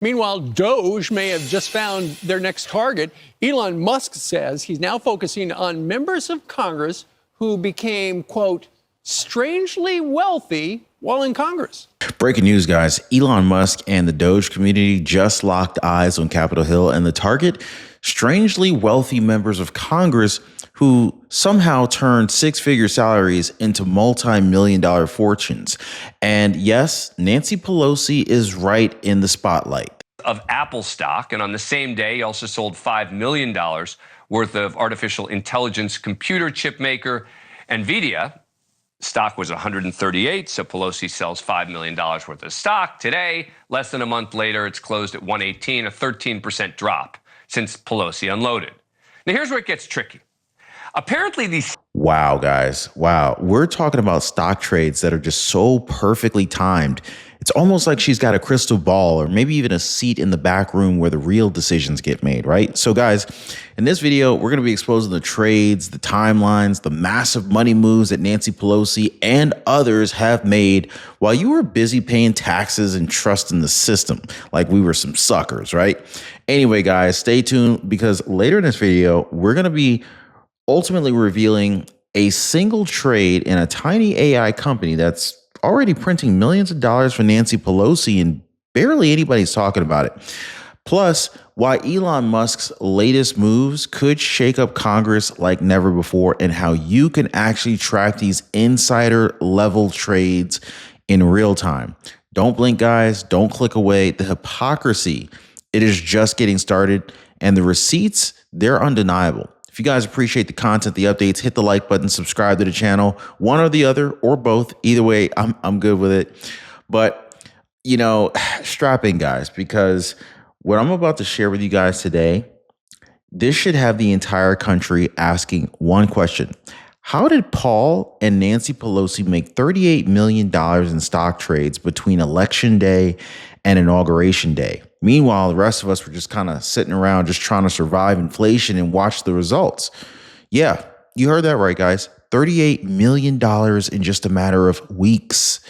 Meanwhile, Doge may have just found their next target. Elon Musk says he's now focusing on members of Congress who became, quote, strangely wealthy while in Congress. Breaking news, guys. Elon Musk and the Doge community just locked eyes on Capitol Hill, and the target, strangely wealthy members of Congress who somehow turned six-figure salaries into multi-million-dollar fortunes. And yes, Nancy Pelosi is right in the spotlight. Of Apple stock, and on the same day, he also sold $5 million worth of artificial intelligence computer chip maker NVIDIA. Stock was 138, so Pelosi sells $5 million worth of stock. Today, less than a month later, it's closed at 118, a 13% drop since Pelosi unloaded. Now, here's where it gets tricky. Apparently, these... Wow, guys. Wow. We're talking about stock trades that are just so perfectly timed. It's almost like she's got a crystal ball or maybe even a seat in the back room where the real decisions get made, right? So guys, in this video, we're going to be exposing the trades, the timelines, the massive money moves that Nancy Pelosi and others have made while you were busy paying taxes and trusting the system like we were some suckers, right? Anyway, guys, stay tuned because later in this video, we're going to be ultimately revealing a single trade in a tiny AI company that's already printing millions of dollars for Nancy Pelosi and barely anybody's talking about it. Plus, why Elon Musk's latest moves could shake up Congress like never before and how you can actually track these insider level trades in real time. Don't blink, guys. Don't click away. The hypocrisy, it is just getting started, and the receipts, they're undeniable. If you guys appreciate the content, the updates, hit the like button, subscribe to the channel, one or the other or both. Either way, I'm good with it. But, you know, strap in, guys, because what I'm about to share with you guys today, this should have the entire country asking one question. How did Paul and Nancy Pelosi make $38 million in stock trades between Election Day and Inauguration Day? Meanwhile, the rest of us were just kind of sitting around just trying to survive inflation and watch the results. Yeah, you heard that right, guys. $38 million in just a matter of weeks.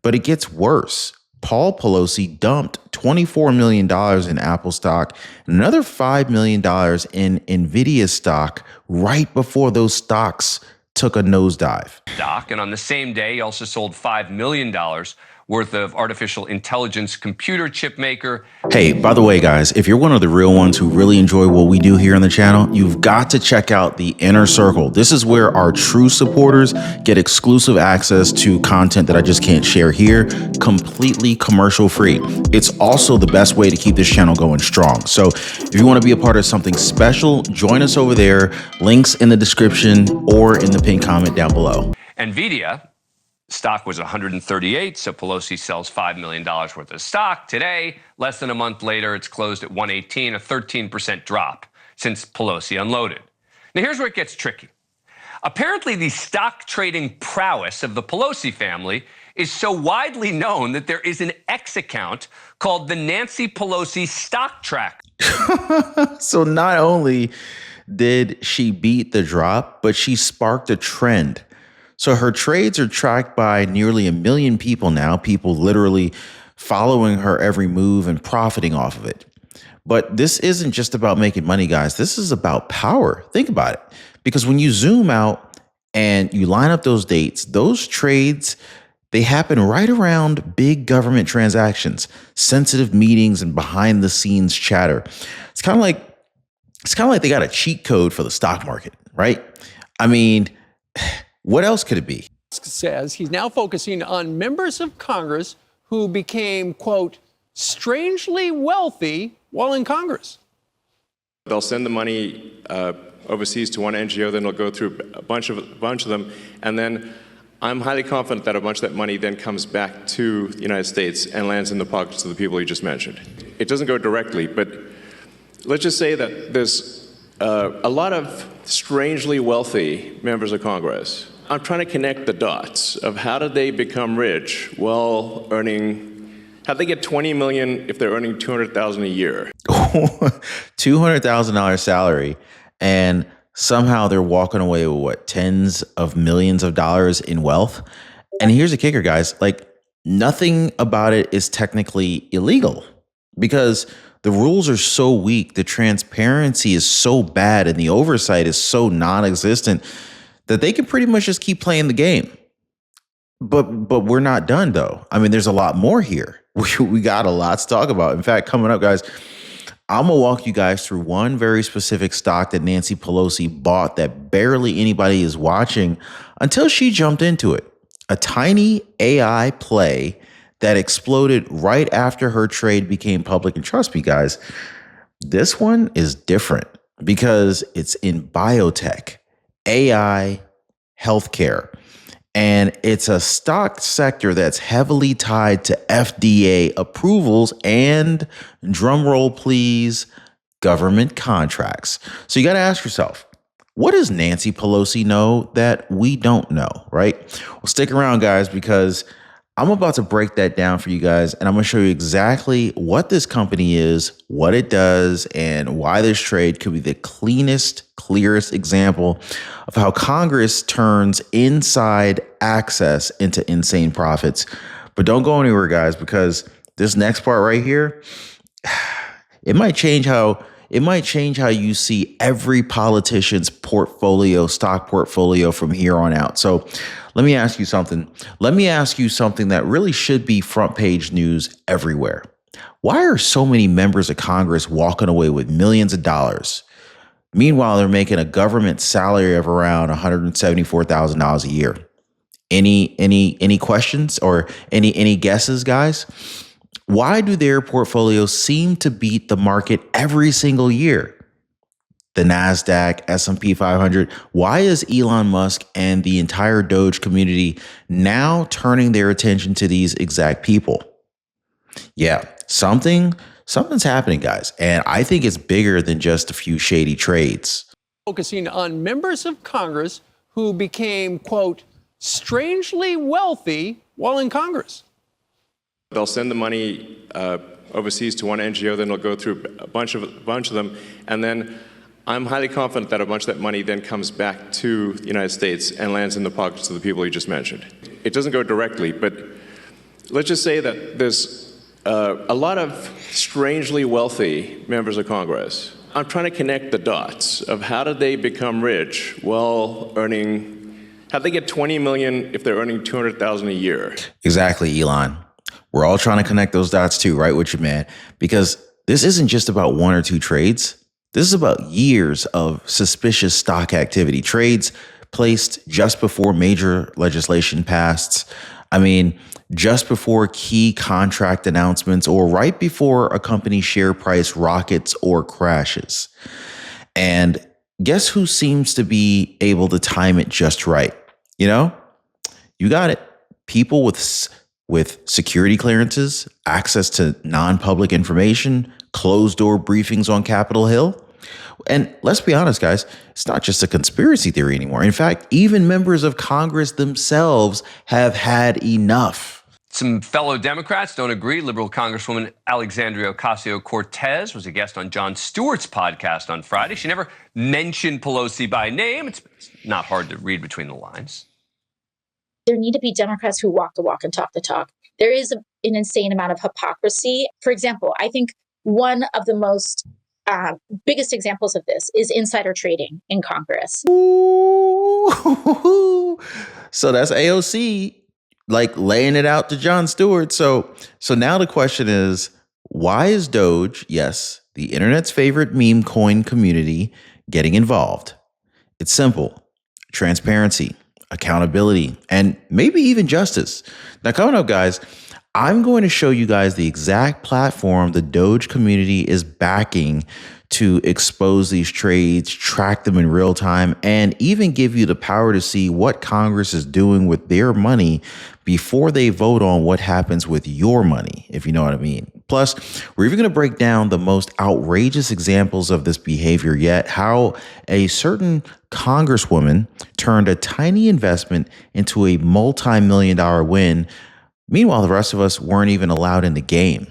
But it gets worse. Paul Pelosi dumped $24 million in Apple stock and another $5 million in NVIDIA stock right before those stocks took a nosedive. And on the same day, he also sold $5 million worth of artificial intelligence computer chip maker. Hey, by the way, guys, if you're one of the real ones who really enjoy what we do here on the channel, you've got to check out the Inner Circle. This is where our true supporters get exclusive access to content that I just can't share here, completely commercial free. It's also the best way to keep this channel going strong. So if you want to be a part of something special, join us over there. Links in the description or in the pinned comment down below. NVIDIA stock was 138, so Pelosi sells $5 million worth of stock. Today, less than a month later, it's closed at 118, a 13% drop since Pelosi unloaded. Now, here's where it gets tricky. Apparently, the stock trading prowess of the Pelosi family is so widely known that there is an X account called the Nancy Pelosi Stock Track. So not only did she beat the drop, but she sparked a trend. So her trades are tracked by nearly 1 million people now, people literally following her every move and profiting off of it. But this isn't just about making money, guys. This is about power. Think about it. Because when you zoom out and you line up those dates, those trades, they happen right around big government transactions, sensitive meetings, and behind the scenes chatter. It's kind of like they got a cheat code for the stock market, right? I mean, what else could it be? Says he's now focusing on members of Congress who became, quote, strangely wealthy while in Congress. They'll send the money overseas to one NGO, then it'll go through a bunch of them, and then I'm highly confident that a bunch of that money then comes back to the United States and lands in the pockets of the people you just mentioned. It doesn't go directly, but let's just say that there's a lot of strangely wealthy members of Congress. I'm trying to connect the dots of how did they become rich while earning, how'd they get 20 million if they're earning 200,000 a year? $200,000 salary, and somehow they're walking away with what, tens of millions of dollars in wealth. And here's the kicker, guys, like nothing about it is technically illegal. because the rules are so weak, the transparency is so bad, and the oversight is so non-existent that they can pretty much just keep playing the game. But we're not done, though. I mean, there's a lot more here. We got a lot to talk about. In fact, coming up, guys, I'm going to walk you guys through one very specific stock that Nancy Pelosi bought that barely anybody is watching until she jumped into it. A tiny AI play that exploded right after her trade became public. And trust me, guys, this one is different because it's in biotech, AI, healthcare. And it's a stock sector that's heavily tied to FDA approvals and, drumroll please, government contracts. So you got to ask yourself, what does Nancy Pelosi know that we don't know, right? Well, stick around, guys, because I'm about to break that down for you guys, and I'm going to show you exactly what this company is, what it does, and why this trade could be the clearest example of how Congress turns inside access into insane profits. But don't go anywhere, guys, because this next part right here, it might change how you see every politician's stock portfolio from here on out. So let me ask you something. Let me ask you something that really should be front page news everywhere. Why are so many members of Congress walking away with millions of dollars? Meanwhile, they're making a government salary of around $174,000 a year. Any questions or any guesses, guys? Why do their portfolios seem to beat the market every single year? The NASDAQ, S&P 500. Why is Elon Musk and the entire Doge community now turning their attention to these exact people? Yeah, something's happening, guys. And I think it's bigger than just a few shady trades. Focusing on members of Congress who became, quote, strangely wealthy while in Congress. They'll send the money overseas to one NGO, then it'll go through a bunch of them, and then I'm highly confident that a bunch of that money then comes back to the United States and lands in the pockets of the people you just mentioned. It doesn't go directly, but let's just say that there's a lot of strangely wealthy members of Congress. I'm trying to connect the dots of how did they become rich while how'd they get 20 million if they're earning 200,000 a year? Exactly, Elon. We're all trying to connect those dots too, right with you, man? Because this isn't just about one or two trades. This is about years of suspicious stock activity, trades placed just before major legislation passed. I mean, just before key contract announcements or right before a company's share price rockets or crashes. And guess who seems to be able to time it just right? You know, you got it. People with security clearances, access to non-public information, closed-door briefings on Capitol Hill. And let's be honest, guys, it's not just a conspiracy theory anymore. In fact, even members of Congress themselves have had enough. Some fellow Democrats don't agree. Liberal Congresswoman Alexandria Ocasio-Cortez was a guest on Jon Stewart's podcast on Friday. She never mentioned Pelosi by name. It's not hard to read between the lines. There need to be Democrats who walk the walk and talk the talk. There is an insane amount of hypocrisy. For example, I think one of the most biggest examples of this is insider trading in Congress. Ooh. So that's AOC like laying it out to Jon Stewart. So now the question is, why is Doge, yes, the internet's favorite meme coin community, getting involved? It's simple. Transparency, accountability, and maybe even justice. Now, coming up, guys, I'm going to show you guys the exact platform the Doge community is backing to expose these trades, track them in real time, and even give you the power to see what Congress is doing with their money before they vote on what happens with your money, if you know what I mean. Plus, we're even going to break down the most outrageous examples of this behavior yet, how a certain congresswoman turned a tiny investment into a multi-million-dollar win. Meanwhile, the rest of us weren't even allowed in the game.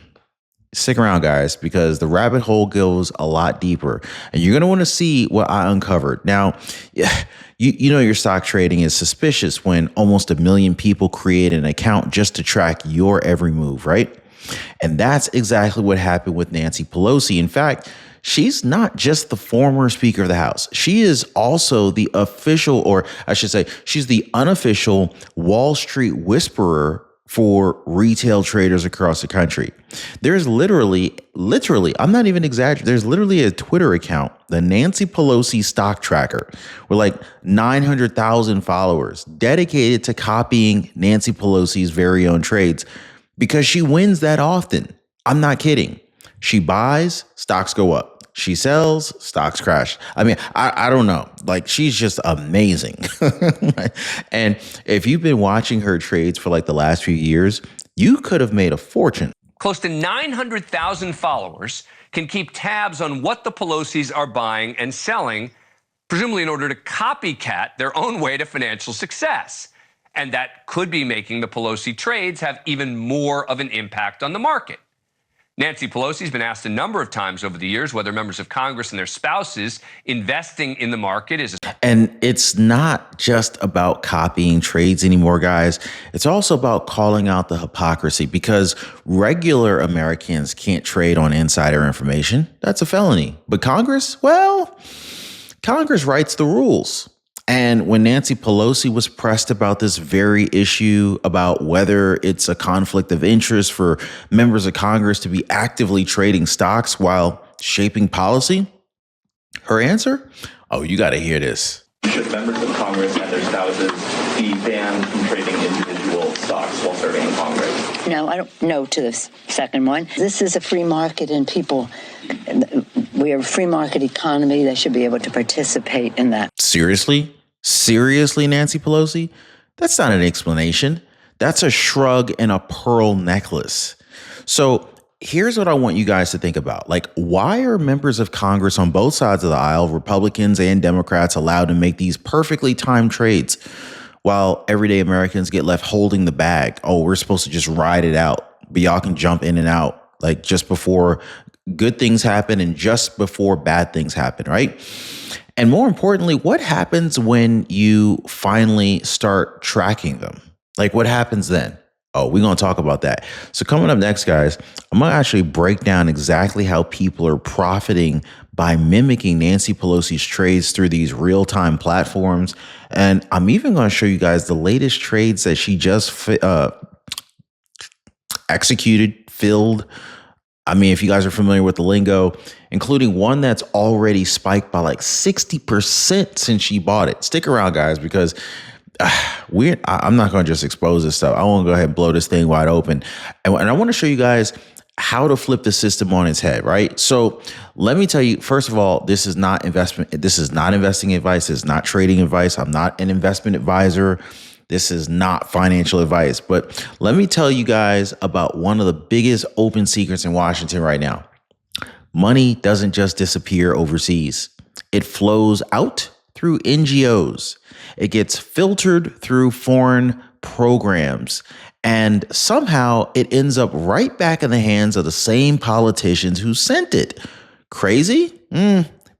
Stick around, guys, because the rabbit hole goes a lot deeper, and you're going to want to see what I uncovered. Now, you know your stock trading is suspicious when almost 1 million people create an account just to track your every move, right? And that's exactly what happened with Nancy Pelosi. In fact, she's not just the former Speaker of the House. She is also the official, or I should say, she's the unofficial Wall Street whisperer for retail traders across the country. There's literally, I'm not even exaggerating. There's literally a Twitter account, the Nancy Pelosi Stock Tracker, with like 900,000 followers dedicated to copying Nancy Pelosi's very own trades because she wins that often. I'm not kidding. She buys, stocks go up. She sells, stocks crash. I mean, I don't know. Like, she's just amazing. And if you've been watching her trades for like the last few years, you could have made a fortune. Close to 900,000 followers can keep tabs on what the Pelosi's are buying and selling, presumably in order to copycat their own way to financial success. And that could be making the Pelosi trades have even more of an impact on the market. Nancy Pelosi's been asked a number of times over the years whether members of Congress and their spouses investing in the market is. And it's not just about copying trades anymore, guys. It's also about calling out the hypocrisy, because regular Americans can't trade on insider information. That's a felony. But Congress, well, Congress writes the rules. And when Nancy Pelosi was pressed about this very issue, about whether it's a conflict of interest for members of Congress to be actively trading stocks while shaping policy, her answer? Oh, you got to hear this. Should members of Congress and their spouses be banned from trading individual stocks while serving in Congress? No, I don't know to the second one. This is a free market and people, we are a free market economy. They should be able to participate in that. Seriously? Seriously, Nancy Pelosi? That's not an explanation. That's a shrug and a pearl necklace. So here's what I want you guys to think about. Like, why are members of Congress on both sides of the aisle, Republicans and Democrats, allowed to make these perfectly timed trades while everyday Americans get left holding the bag? Oh, we're supposed to just ride it out, but y'all can jump in and out, like just before good things happen and just before bad things happen, right? And more importantly, what happens when you finally start tracking them? Like, what happens then? Oh, we're going to talk about that. So coming up next, guys, I'm going to actually break down exactly how people are profiting by mimicking Nancy Pelosi's trades through these real-time platforms. And I'm even going to show you guys the latest trades that she just filled. I mean, if you guys are familiar with the lingo, including one that's already spiked by like 60% since she bought it. Stick around, guys, because I'm not going to just expose this stuff. I want to go ahead and blow this thing wide open. And I want to show you guys how to flip the system on its head, right? So let me tell you, first of all, this is not investment. This is not investing advice. This is not trading advice. I'm not an investment advisor. This is not financial advice, but let me tell you guys about one of the biggest open secrets in Washington right now. Money doesn't just disappear overseas. It flows out through NGOs. It gets filtered through foreign programs, and somehow it ends up right back in the hands of the same politicians who sent it. Crazy?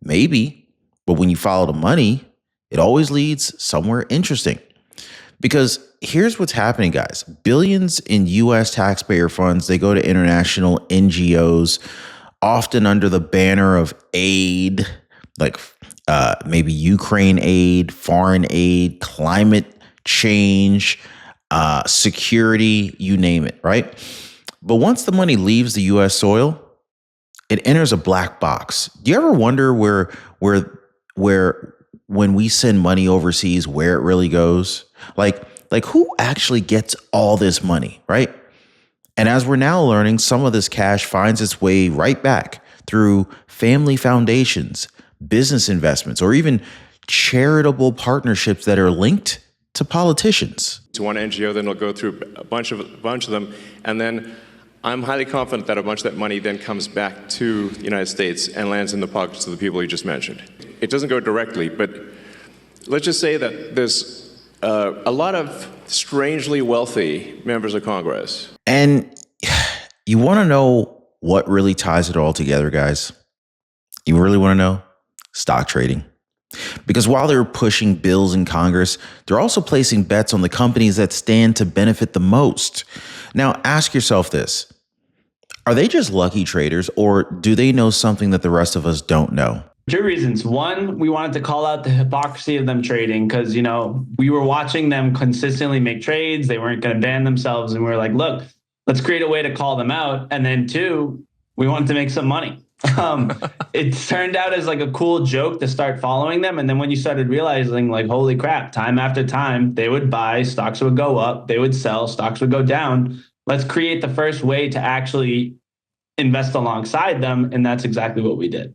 Maybe. But when you follow the money, it always leads somewhere interesting. Because here's what's happening, guys. Billions in U.S. taxpayer funds, they go to international NGOs, often under the banner of aid, like maybe Ukraine aid, foreign aid, climate change, security, you name it, right? But once the money leaves the U.S. soil, it enters a black box. Do you ever wonder where when we send money overseas, where it really goes? Like who actually gets all this money, right? And as we're now learning, some of this cash finds its way right back through family foundations, business investments, or even charitable partnerships that are linked to politicians. To one NGO, then it'll go through a bunch of them, and then I'm highly confident that a bunch of that money then comes back to the United States and lands in the pockets of the people you just mentioned. It doesn't go directly, but let's just say that there's a lot of strangely wealthy members of Congress. And you want to know what really ties it all together, guys? You really want to know? Stock trading. Because while they're pushing bills in Congress, they're also placing bets on the companies that stand to benefit the most. Now, ask yourself this. Are they just lucky traders, or do they know something that the rest of us don't know? Two reasons. One, we wanted to call out the hypocrisy of them trading because, we were watching them consistently make trades. They weren't going to ban themselves. And we were like, look, let's create a way to call them out. And then two, we wanted to make some money. It turned out as like a cool joke to start following them. And then when you started realizing like, holy crap, time after time, they would buy, stocks would go up, they would sell, stocks would go down. Let's create the first way to actually invest alongside them. And that's exactly what we did.